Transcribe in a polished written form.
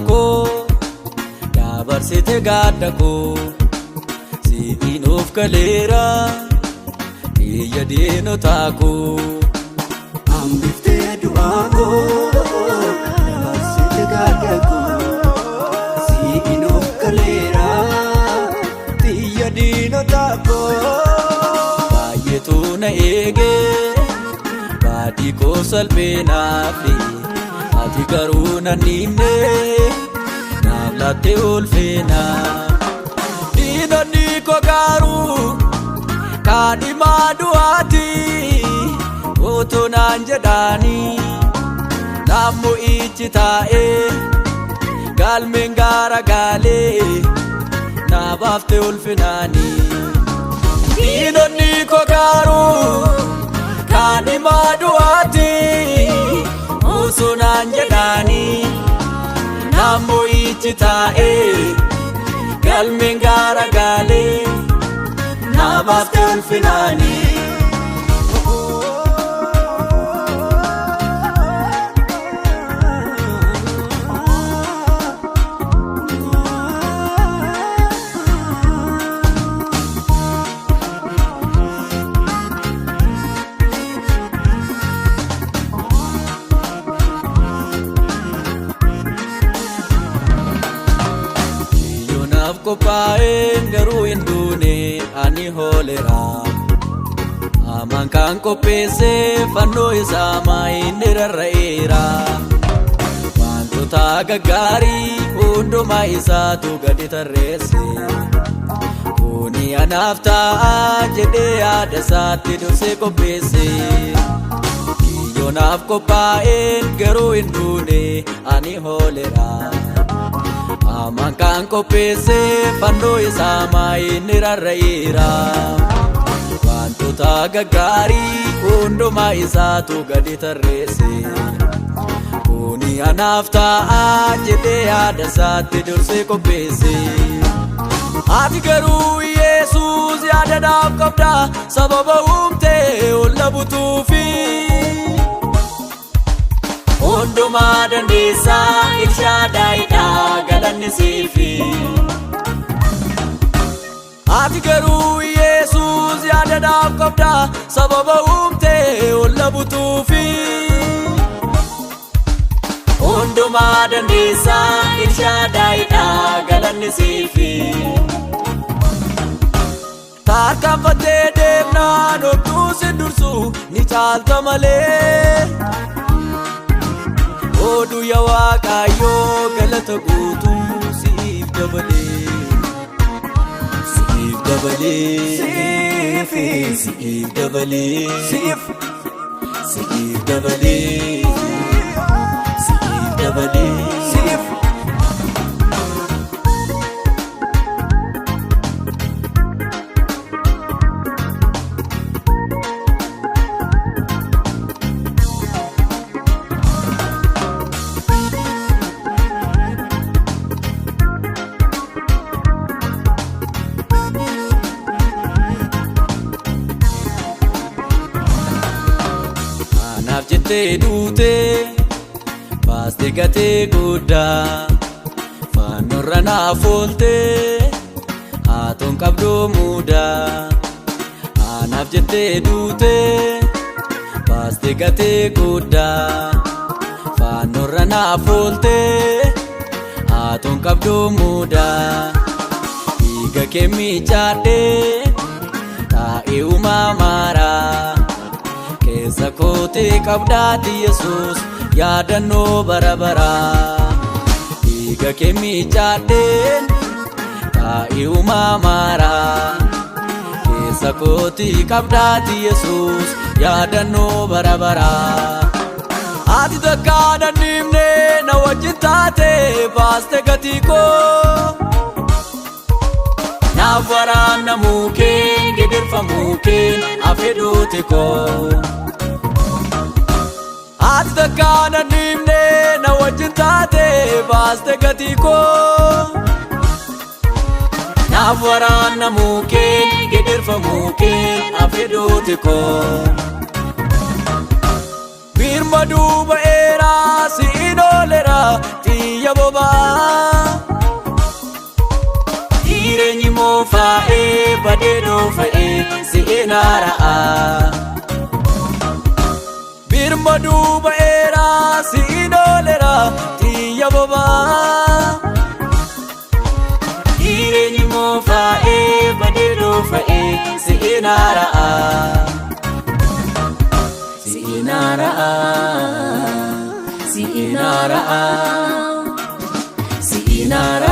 koo dabarsite gaadda koo si'iin of galeera biyya diinotaa koo. Hambiftee du'aa koo dabarsite gaadda koo si'iin of galeera biyya diinotaa koo. Baay'eetu na eegee baadii koo salpheenaafi ati garuu na dhiifne naaf laatte ulfina. Diinonni koo garuu kaadhimaa du'aati otoo naan jedhaanii naaf mo'ichi taa'ee galmeen gaara gaalee naaf hafte ulfinaanii. Diinonni koo garuu kaadhimaa du'aati osoo naan jedhaanii naaf mo'ichi taa'ee galmeen gaara gaalee naaf hafte ulfinaanii. Qophaa'een garuu hin duune ani hooleera. Amaan kan qopheessee fannoo isaa maayinni rarra'eera. Wantoota gaggaarii hundumaa isaatu gadi tarreesse. Kuni anaaf ta'a jedhee yaada isaatti dursee qopheesse. Kiyyonaaf qophaa'een garuu hin duune ani hooleera. Amaan kan qopheessee fannoo isaa maayinni rarra'eera. Wantoota gaggaarii hundumaa isaatu gadi tarreesse. Kuni anaaf ta'a jedhee yaada isaatti dursee qopheesse. Ati garuu Yesuus yaada naaf qabda sababa uumtee olla butuufi. Hundumaa dandeessaa Elshaadaayidha galanni siifi. Ati garuu Yesuus yaada naaf qabda sababa uumtee olla butuufi. Hundumaa dandeessaa Elshaadaayidha galanni siifi. Tarkaanfattee deemnaan homtuu sin dursu ni caalta malee. Oduu yaa Waaqayyoo galata guutuu siif dabalee. Siif dabalee. Siif dabalee. Siif dabalee. Siif dabalee. Anaaf jettee duutee baastee gatee guddaa fannoorra naaf ooltee haatoon qabdoo mudaa. Anaaf jettee duutee baastee gatee guddaa fannoorra naaf ooltee haatoon qabdoo mudaa. Dhiiga kee miicaadhee taa'ee uumaa maaraa. Keessa kootee qabdaati Yesuus yaadannoo bara baraa. Dhiiga kee miicaadhee taa'ee uumaa maaraa. Keessa kootee qabdaati Yesuus yaadannoo bara baraa. Ati takka na dhiifne na wajjin taatee baaste gatii koo. Naaf waraanna muukeen gidirfa muukeen afee duuti koo. Ati takka na dhiifne na wajjin taatee baaste gatii koo. Naaf waraanna muukeen gidirfa muukeen afee duuti koo. Birma duuba eeraa si'in oolera xiyya bobaa. badee dhoofa'ee si'inaa ra'a. Birma duuba'eera si'inoolera xiyya bobaa. Jireenyi moofaa'ee badee dhoofa'ee si'inaa ra'a. Si'inaa ra'a. Si'inaa ra'a. Si'inaa ra'a.